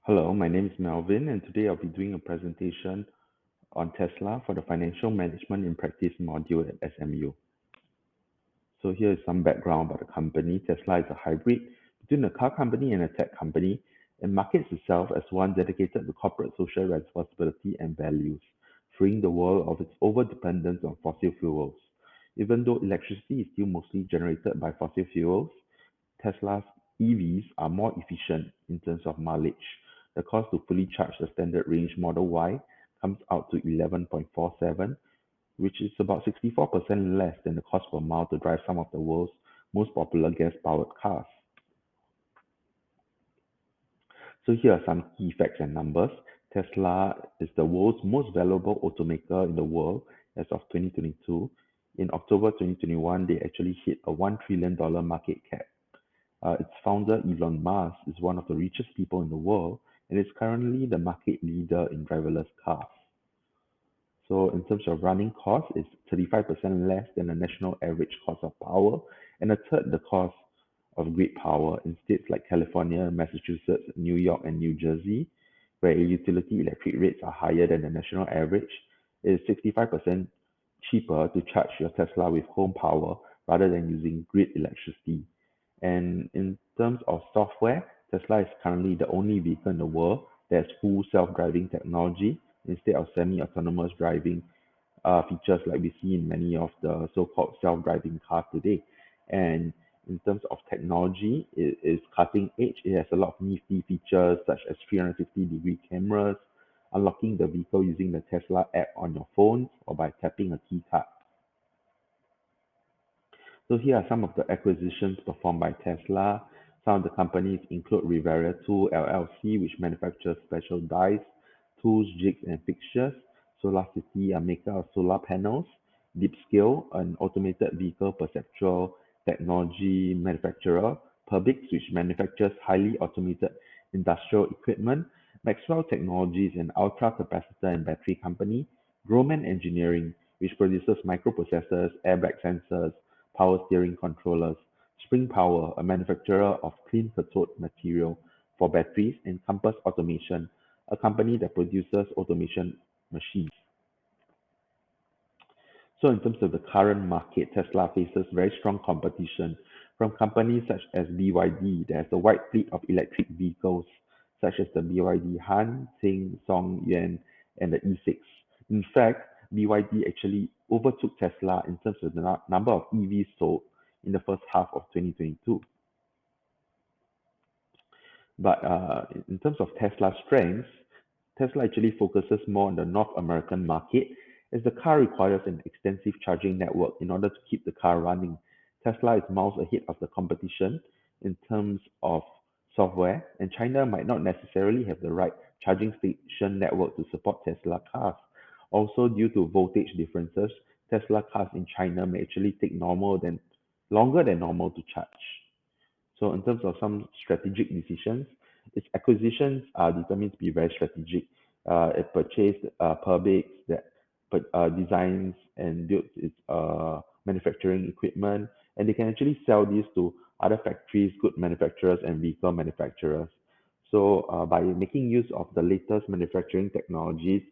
Hello, my name is Melvin, and today I'll be doing a presentation on Tesla for the Financial Management in Practice module at SMU. So here is some background about the company. Tesla is a hybrid between a car company and a tech company and markets itself as one dedicated to corporate social responsibility and values, freeing the world of its overdependence on fossil fuels. Even though electricity is still mostly generated by fossil fuels, Tesla's EVs are more efficient in terms of mileage. The cost to fully charge the standard range Model Y comes out to 11.47, which is about 64% less than the cost per mile to drive some of the world's most popular gas-powered cars. So here are some key facts and numbers. Tesla is the world's most valuable automaker in the world as of 2022. In October 2021, they actually hit a $1 trillion market cap. Its founder, Elon Musk, is one of the richest people in the world and is currently the market leader in driverless cars. So in terms of running cost, it's 35% less than the national average cost of power and a third the cost of grid power in states like California, Massachusetts, New York, and New Jersey, where utility electric rates are higher than the national average. It is 65% cheaper to charge your Tesla with home power rather than using grid electricity. And in terms of software, Tesla is currently the only vehicle in the world that has full self-driving technology instead of semi-autonomous driving features like we see in many of the so-called self-driving cars today. And in terms of technology, it is cutting edge. It has a lot of nifty features such as 360-degree cameras, unlocking the vehicle using the Tesla app on your phone or by tapping a key card. So here are some of the acquisitions performed by Tesla. Some of the companies include Rivera Tool LLC, which manufactures special dies, tools, jigs, and fixtures. SolarCity, a maker of solar panels. Deepscale, an automated vehicle perceptual technology manufacturer. Publix, which manufactures highly automated industrial equipment. Maxwell Technologies, an ultra-capacitor and battery company. Groman Engineering, which produces microprocessors, airbag sensors, power steering controllers, Spring Power, a manufacturer of clean cathode material for batteries, and Compass Automation, a company that produces automation machines. So in terms of the current market, Tesla faces very strong competition from companies such as BYD that has a wide fleet of electric vehicles, such as the BYD Han, Ting, Song Yuan, and the E6. In fact, BYD actually overtook Tesla in terms of the number of EVs sold in the first half of 2022. But in terms of Tesla's strengths, Tesla actually focuses more on the North American market as the car requires an extensive charging network in order to keep the car running. Tesla is miles ahead of the competition in terms of software, and China might not necessarily have the right charging station network to support Tesla cars. Also, due to voltage differences, Tesla cars in China may actually take longer than normal to charge. So in terms of some strategic decisions, its acquisitions are determined to be very strategic. It purchased Publix that designs and builds its manufacturing equipment, and they can actually sell these to other factories, good manufacturers, and vehicle manufacturers. So by making use of the latest manufacturing technologies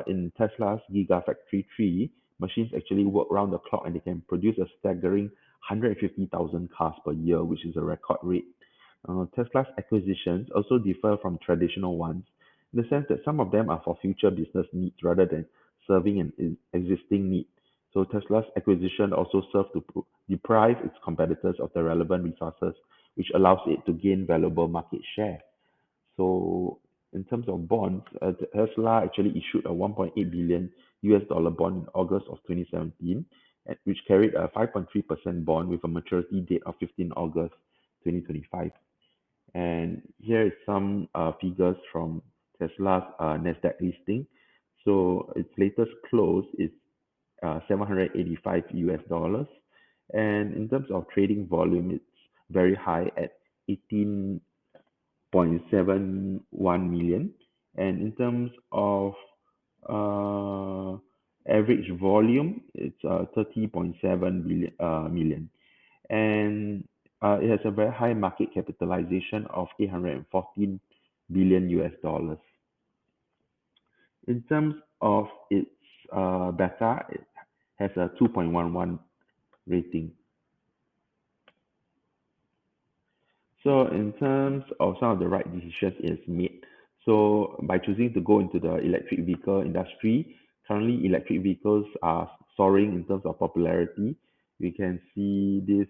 in Tesla's Gigafactory 3, machines actually work round the clock and they can produce a staggering 150,000 cars per year, which is a record rate. Tesla's acquisitions also differ from traditional ones in the sense that some of them are for future business needs rather than serving an existing need. So Tesla's acquisition also serves to deprive its competitors of the relevant resources, which allows it to gain valuable market share. So in terms of bonds, Tesla actually issued a 1.8 billion US dollar bond in August of 2017, which carried a 5.3% bond with a maturity date of 15 August 2025. And here is some figures from Tesla's Nasdaq listing. So its latest close is 785 US dollars, and in terms of trading volume, it's very high at 18.71 million. And in terms of uh, average volume, it's 30.7 million. And it has a very high market capitalization of 814 billion US dollars. In terms of its beta, it has a 2.11 rating. So in terms of some of the right decisions it's made, so by choosing to go into the electric vehicle industry, currently electric vehicles are soaring in terms of popularity. We can see this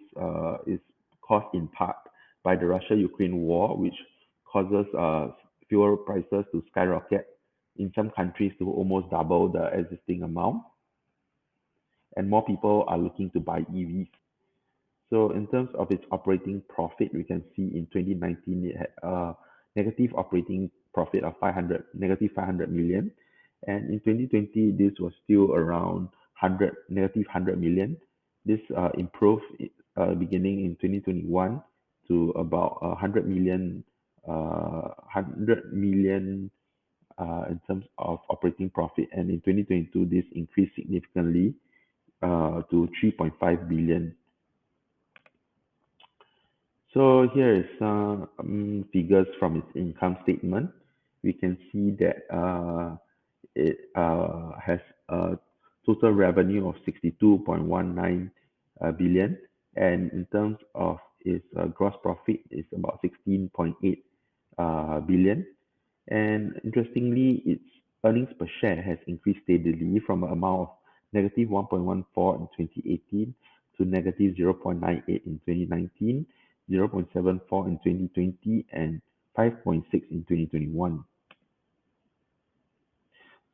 is caused in part by the Russia-Ukraine war, which causes fuel prices to skyrocket in some countries to almost double the existing amount, and more people are looking to buy EVs. So in terms of its operating profit, we can see in 2019 it had a negative operating profit of negative 500 million, and in 2020 this was still around 100 million. This improved beginning in 2021 to about 100 million in terms of operating profit, and in 2022 this increased significantly to 3.5 billion. So here is some figures from its income statement. We can see that it has a total revenue of 62.19 billion, and in terms of its gross profit is about 16.8 billion. And interestingly, its earnings per share has increased steadily from an amount of negative 1.14 in 2018 to negative 0.98 in 2019, 0.74 in 2020, and 5.6 in 2021.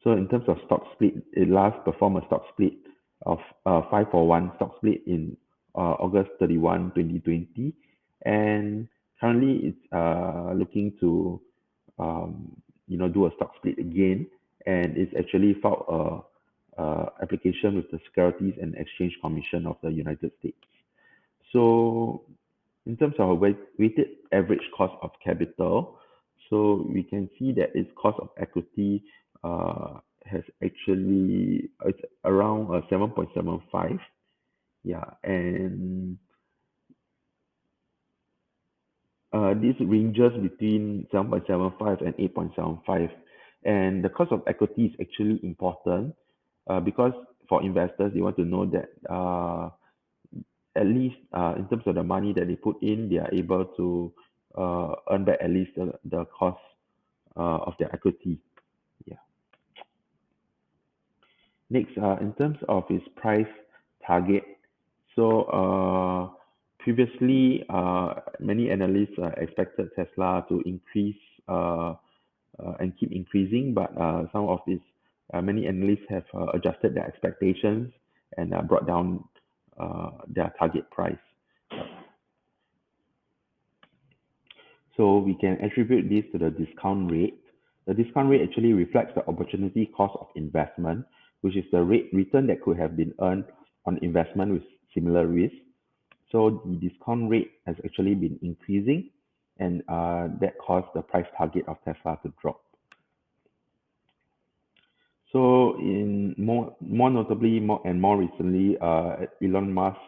So in terms of stock split, it last performed a stock split of 5-for-1 stock split in August 31, 2020, and currently it's looking to do a stock split again, and it's actually filed a application with the Securities and Exchange Commission of the United States. So in terms of a weighted average cost of capital, so we can see that its cost of equity has actually it's around 7.75. Yeah, and this ranges between 7.75 and 8.75. And the cost of equity is actually important because for investors, they want to know that at least in terms of the money that they put in, they are able to earn back at least the cost of their equity. Yeah. Next, in terms of its price target, so previously, many analysts expected Tesla to increase and keep increasing, but some of these many analysts have adjusted their expectations and brought down their target price. So we can attribute this to the discount rate. The discount rate actually reflects the opportunity cost of investment, which is the rate return that could have been earned on investment with similar risk. So the discount rate has actually been increasing, and that caused the price target of Tesla to drop. So in more notably, more recently, Elon Musk,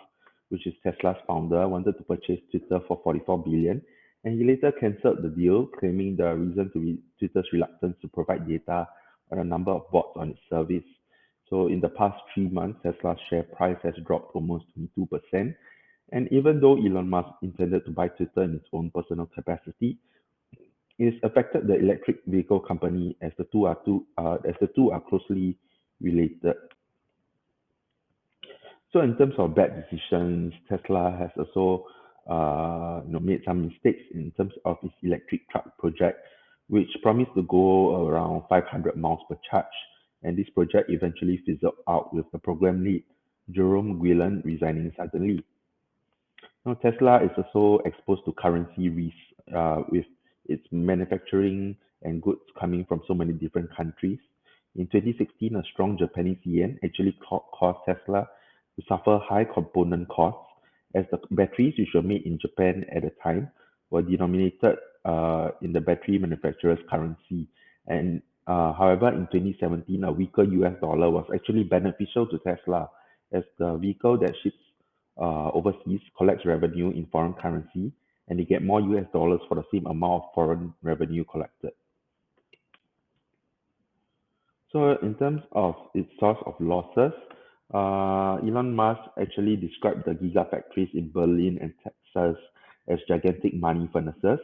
which is Tesla's founder, wanted to purchase Twitter for 44 billion, and he later cancelled the deal, claiming the reason to be Twitter's reluctance to provide data on a number of bots on its service. So in the past 3 months, Tesla's share price has dropped almost 22%. And even though Elon Musk intended to buy Twitter in its own personal capacity, it has affected the electric vehicle company as the two are closely related. So in terms of bad decisions, Tesla has also made some mistakes in terms of its electric truck project, which promised to go around 500 miles per charge. And this project eventually fizzled out with the program lead, Jerome Guillen, resigning suddenly. Now, Tesla is also exposed to currency risk with its manufacturing and goods coming from so many different countries. In 2016, a strong Japanese yen actually caused Tesla to suffer high component costs as the batteries, which were made in Japan at the time, were denominated in the battery manufacturer's currency. And however, in 2017, a weaker US dollar was actually beneficial to Tesla as the vehicle that ships overseas collects revenue in foreign currency, and they get more US dollars for the same amount of foreign revenue collected. So in terms of its source of losses, Elon Musk actually described the gigafactories in Berlin and Texas as gigantic money furnaces.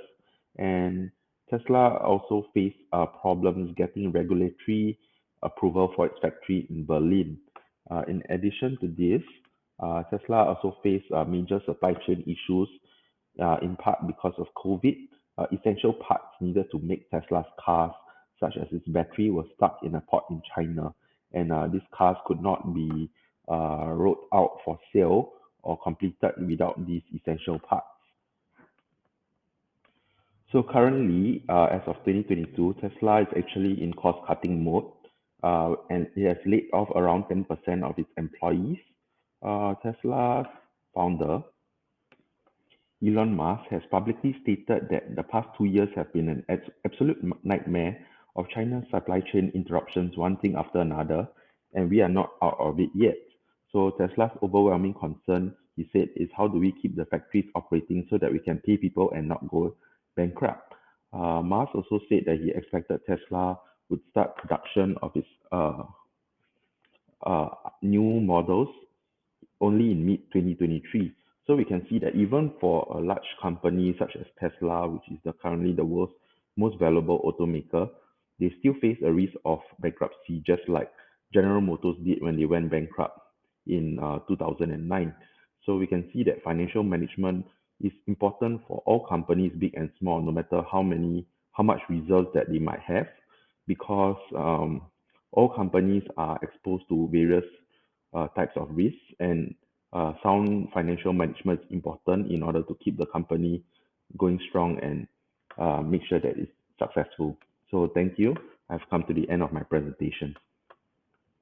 And Tesla also faced problems getting regulatory approval for its factory in Berlin. In addition to this, Tesla also faced major supply chain issues, in part because of COVID. Essential parts needed to make Tesla's cars, such as its battery, were stuck in a port in China, and these cars could not be rolled out for sale or completed without these essential parts. So currently, as of 2022, Tesla is actually in cost-cutting mode, and it has laid off around 10% of its employees. Tesla's founder, Elon Musk, has publicly stated that the past 2 years have been an absolute nightmare of China's supply chain interruptions, one thing after another, and we are not out of it yet. So Tesla's overwhelming concern, he said, is how do we keep the factories operating so that we can pay people and not go bankrupt. Musk also said that he expected Tesla would start production of its uh, new models only in mid-2023. So we can see that even for a large company such as Tesla, which is currently the world's most valuable automaker, they still face a risk of bankruptcy, just like General Motors did when they went bankrupt in 2009. So we can see that financial management is important for all companies, big and small, no matter how much reserves that they might have, because all companies are exposed to various types of risks, and sound financial management is important in order to keep the company going strong and make sure that it's successful. So thank you. I've come to the end of my presentation.